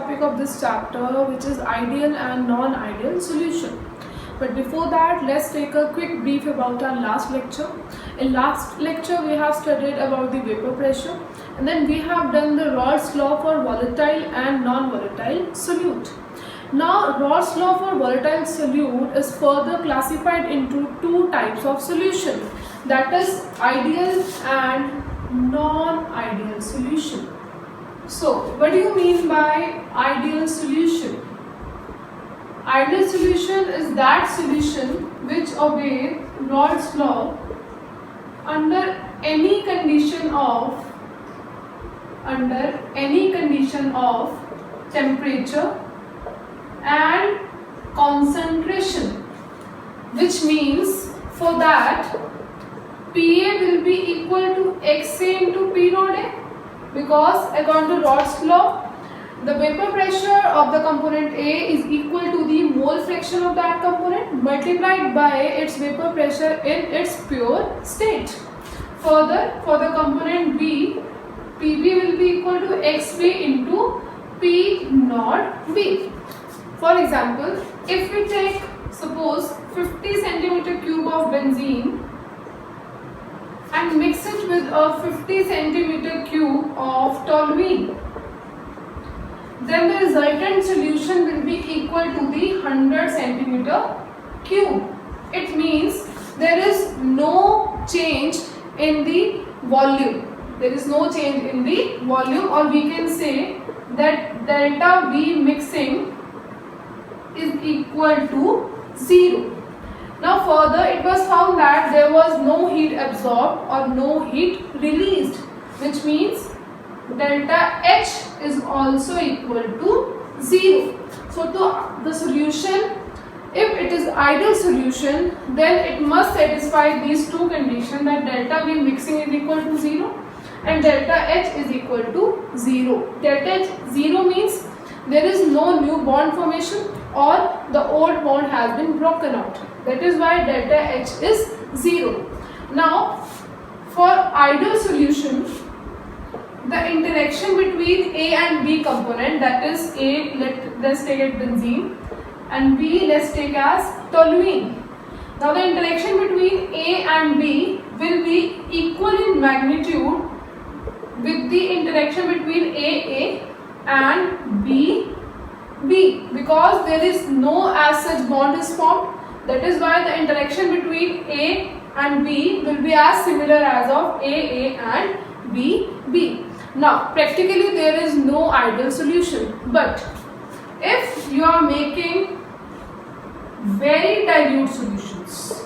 topic of this chapter, which is ideal and non-ideal solution. But before that, let's take a quick brief about our last lecture. In last lecture, we have studied about the vapor pressure, and then we have done the Raoult's law for volatile and non-volatile solute. Now, Raoult's law for volatile solute is further classified into two types of solution, that is ideal and non-ideal solution. So, what do you mean by ideal solution? Ideal solution is that solution which obeys Raoult's law under any condition of temperature and concentration, which means for that PA will be equal to XA into P naught A, because according to Raoult's law, the vapor pressure of the component A is equal to the mole fraction of that component multiplied by its vapor pressure in its pure state. Further, for the component B, PB will be equal to XB into P naught B. For example, if we take suppose 50 centimeter cube of benzene and mix it with a 50 centimeter cube of toluene, then the resultant solution will be equal to the 100 centimeter cube. It means there is no change in the volume. There is no change in the volume, or we can say that delta V mixing is equal to 0. Now further, it was found that there was no heat absorbed or no heat released, which means delta H is also equal to 0. So to the solution, if it is ideal solution, then it must satisfy these two conditions, that delta V mixing is equal to 0 and delta H is equal to 0. Delta H 0 means there is no new bond formation or the old bond has been broken out. That is why delta H is 0. Now for ideal solution, the interaction between A and B component, that is A, let's take it benzene, and B let's take as toluene. Now the interaction between A and B will be equal in magnitude with the interaction between AA and B, because there is no as such bond is formed. That is why the interaction between A and B will be as similar as of AA and B. Now practically there is no ideal solution, but if you are making very dilute solutions,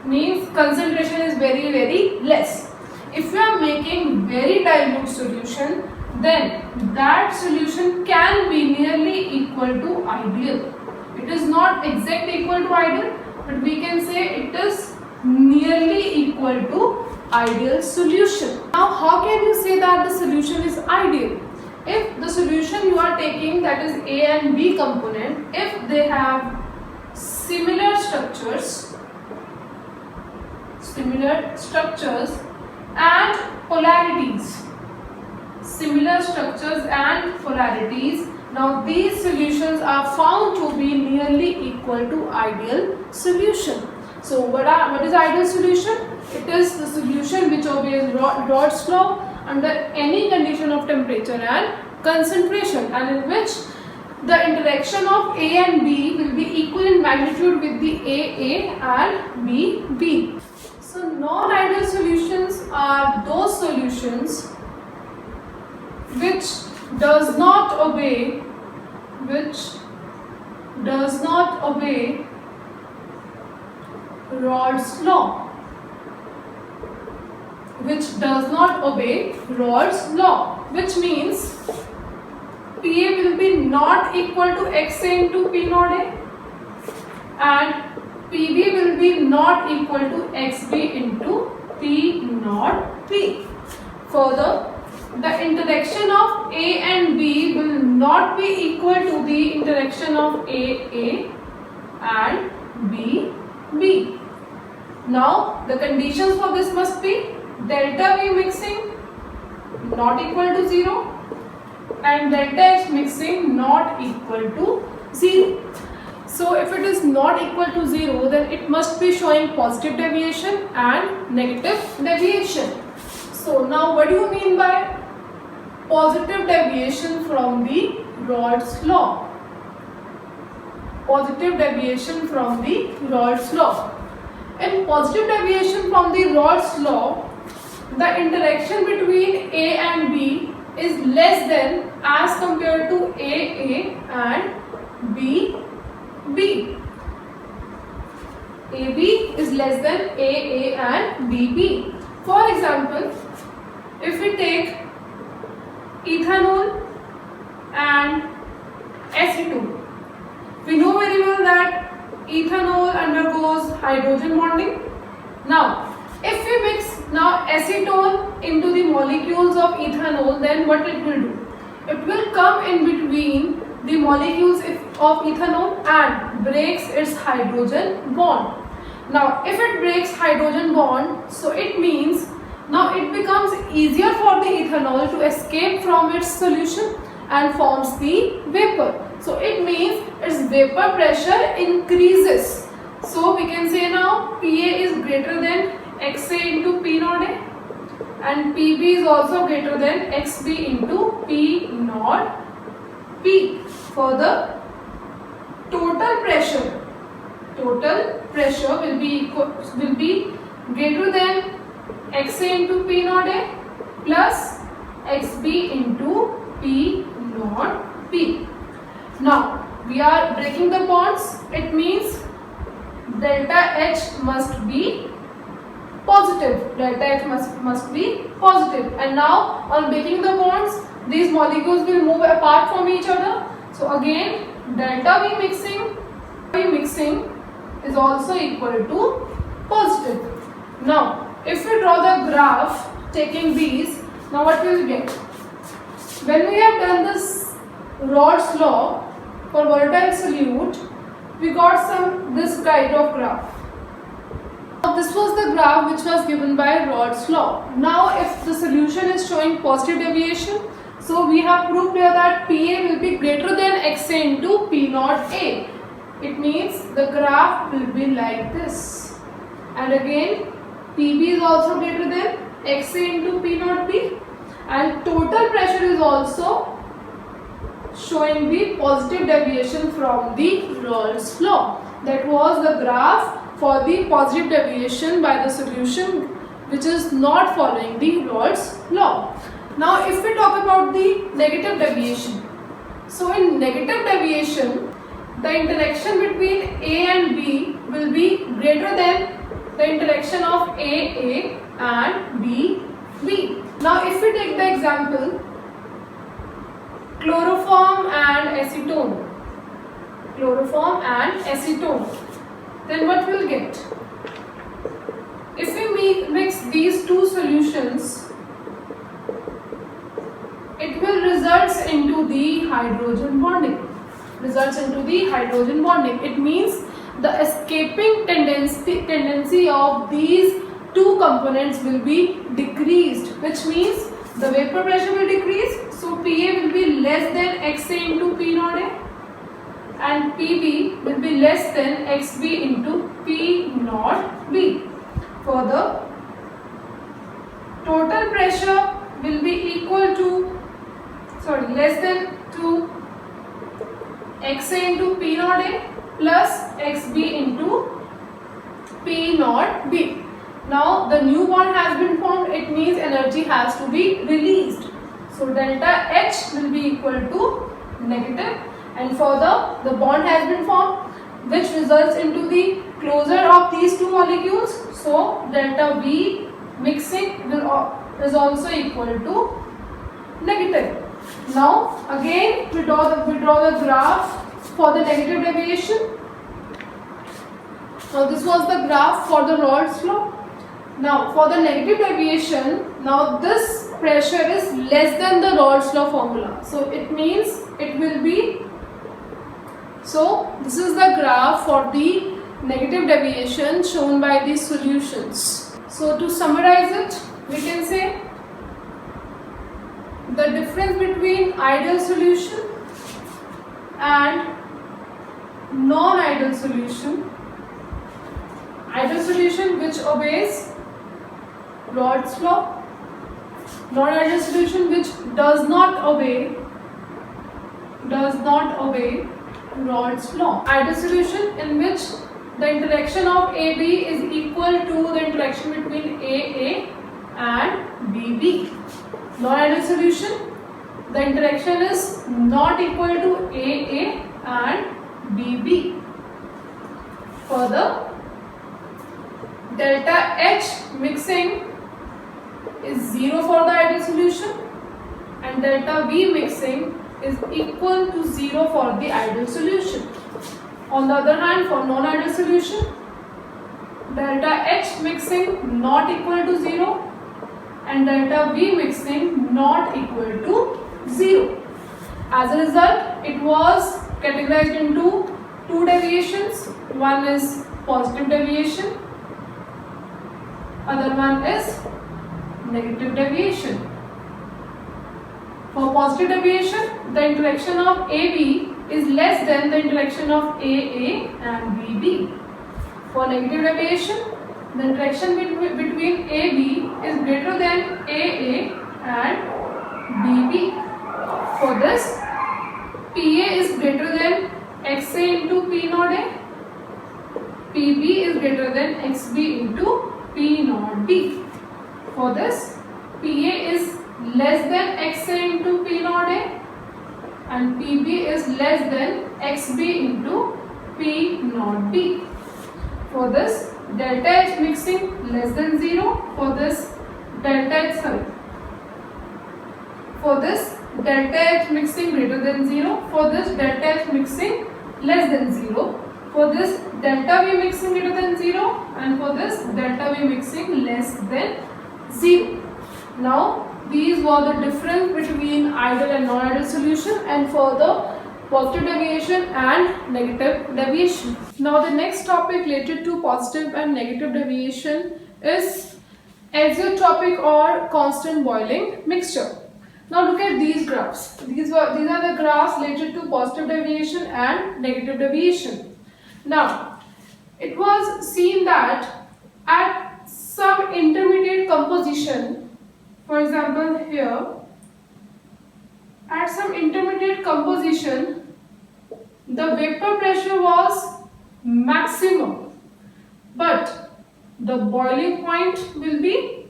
means concentration is very less. If you are making very dilute solution, then that solution can be nearly equal to ideal. It is not exactly equal to ideal, but we can say it is nearly equal to ideal solution. Now how can you say that the solution is ideal? If the solution you are taking, that is A and B component, if they have similar structures and polarities, now these solutions are found to be nearly equal to ideal solution. So what is ideal solution? It is the solution which obeys Raoult's law under any condition of temperature and concentration, and in which the interaction of A and B will be equal in magnitude with the AA and B. So non-ideal solutions are those solutions which does not obey Raoult's law. Which means PA will be not equal to XA into P naught A and PB will be not equal to XB into P naught B. Further, the interaction of A and B will not be equal to the interaction of AA and B. Now the conditions for this must be delta V mixing not equal to 0 and delta H mixing not equal to 0. So if it is not equal to 0, then it must be showing positive deviation and negative deviation. So now what do you mean by positive deviation from the Raoult's law? Positive deviation from the Raoult's law. In positive deviation from the Raoult's law, the interaction between A and B is less than as compared to AA and BB. AB is less than AA and BB. For example, if we take ethanol and acetone, we know very well that ethanol undergoes hydrogen bonding. Now, if we mix now acetone into the molecules of ethanol, then what it will do? It will come in between the molecules of ethanol and breaks its hydrogen bond. Now, if it breaks hydrogen bond, so it means now it becomes easier for the ethanol to escape from its solution and forms the vapor. So it means its vapor pressure increases. So we can say now Pa is greater than Xa into P naught A and Pb is also greater than Xb into P naught P. For the total pressure will be greater than Xa into P naught A plus Xb into P naught P. Now we are breaking the bonds. It means delta H must be positive. Delta H must be positive. And now on breaking the bonds, these molecules will move apart from each other. So again, delta V mixing is also equal to positive. Now if we draw the graph taking these, now what will we get? When we have done this Raoult's law for volatile solute, we got this kind of graph. Now this was the graph which was given by Raoult's law. Now if the solution is showing positive deviation, so we have proved here that Pa will be greater than Xa into P naught A. It means the graph will be like this. And again, Pb is also greater than Xa into P naught B. And total pressure is also showing the positive deviation from the Raoult's law. That was the graph for the positive deviation by the solution which is not following the Raoult's law. Now if we talk about the negative deviation. So in negative deviation, the interaction between A and B will be greater than the interaction of AA and BB. Now if we take the example chloroform and acetone, then what we'll get? If we mix these two solutions, it will results into the hydrogen bonding. It means the escaping tendency of these two components will be decreased, which means the vapor pressure will decrease. So Pa will be less than Xa into P naught A and Pb will be less than Xb into P naught B. Further, total pressure will be equal to less than to Xa into P naught A plus Xb into P naught B. Now the new bond has been formed, it means energy has to be released. So delta H will be equal to negative, and further the bond has been formed which results into the closure of these two molecules. So delta V mixing is also equal to negative. Now again we draw the graph for the negative deviation. Now this was the graph for the Raoult's law. Now for the negative deviation, now this pressure is less than the Raoult's law formula. So it means it will be, so this is the graph for the negative deviation shown by these solutions. So to summarize it, we can say the difference between ideal solution and non-ideal solution. Ideal solution which obeys Rod's law, non-ideal solution which does not obey Rod's law. Ideal solution in which the interaction of AB is equal to the interaction between AA and BB. Non-ideal solution, the interaction is not equal to AA and BB. Further, delta H mixing is 0 for the ideal solution and delta V mixing is equal to 0 for the ideal solution. On the other hand, for non-ideal solution, delta H mixing not equal to 0 and delta V mixing not equal to 0. As a result, it was categorized into two deviations. One is positive deviation, other one is negative deviation. For positive deviation, the interaction of AB is less than the interaction of AA and BB. For negative deviation, the interaction between AB is greater than AA and BB. For this, PA is greater than XA into P naught A, PB is greater than XB into P naught B. For this, PA is less than XA into P naught A and PB is less than XB into P naught B. For this, delta H mixing less than 0. For this, delta H mixing greater than 0. For this, delta H mixing less than 0. For this, delta V mixing greater than 0 and for this, delta V mixing less than 0. Now, these were the difference between ideal and non-ideal solution and for the positive deviation and negative deviation. Now, the next topic related to positive and negative deviation is azeotropic or constant boiling mixture. Now, look at these graphs. These are the graphs related to positive deviation and negative deviation. Now, it was seen that at some intermediate composition, for example here, at some intermediate composition, the vapor pressure was maximum, but the boiling point will be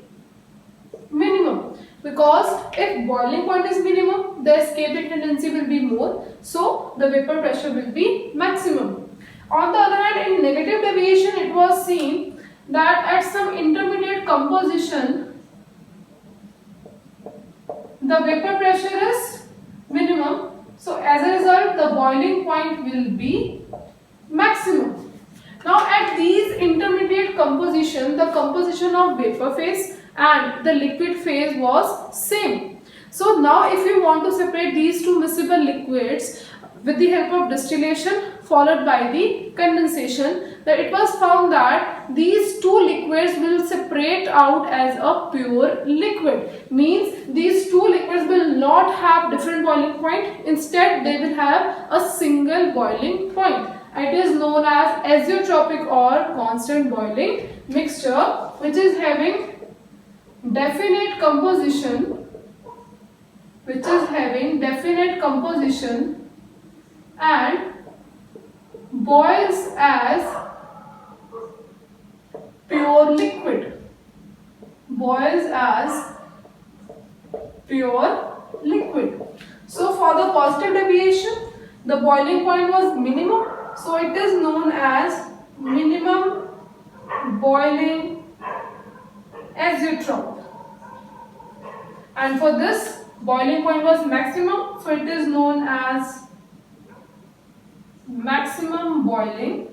minimum, because if boiling point is minimum, the escaping tendency will be more, so the vapor pressure will be maximum. On the other hand, in negative deviation, it was seen that at some intermediate composition, the vapor pressure is minimum, so as a result, the boiling point will be maximum. Now, at these intermediate composition, the composition of vapor phase and the liquid phase was same. So now, if we want to separate these two miscible liquids with the help of distillation followed by the condensation, that it was found that these two liquids will separate out as a pure liquid. Means these two liquids will not have different boiling point. Instead, they will have a single boiling point. It is known as azeotropic or constant boiling mixture, which is having definite composition, and boils as pure liquid. So for the positive deviation, the boiling point was minimum, so it is known as minimum boiling azeotrope. And for this, boiling point was maximum, so it is known as maximum boiling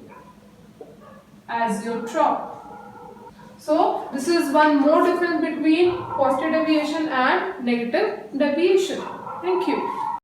azeotrope. So this is one more difference between positive deviation and negative deviation. Thank you.